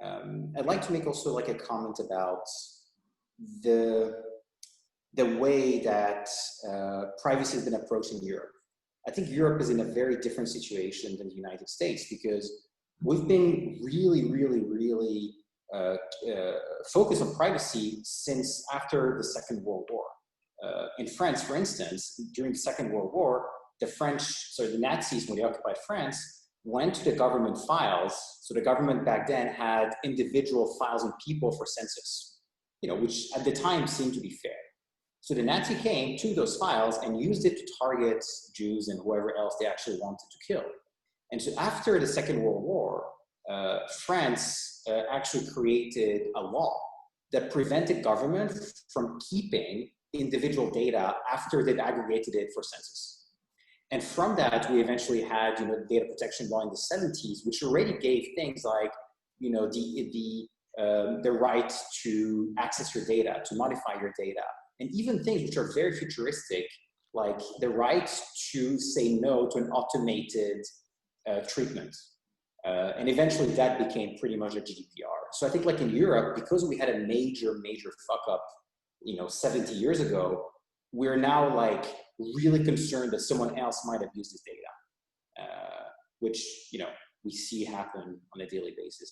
I'd like to make also like a comment about the way that privacy has been approached in Europe. I think Europe is in a very different situation than the United States because we've been really focused on privacy since after the Second World War. In France, for instance, during the Second World War, the Nazis, when they occupied France, went to the government files. So the government back then had individual files on people for census, which at the time seemed to be fair. So the Nazi came to those files and used it to target Jews and whoever else they actually wanted to kill. And so after the Second World War, France actually created a law that prevented government from keeping individual data after they've aggregated it for census. And from that, we eventually had data protection law in the 70s, which already gave things like the right to access your data, to modify your data, and even things which are very futuristic, like the right to say no to an automated treatment. And eventually that became pretty much a GDPR. So I think like in Europe, because we had a major fuck up, 70 years ago, we're now like really concerned that someone else might abuse this data, which, we see happen on a daily basis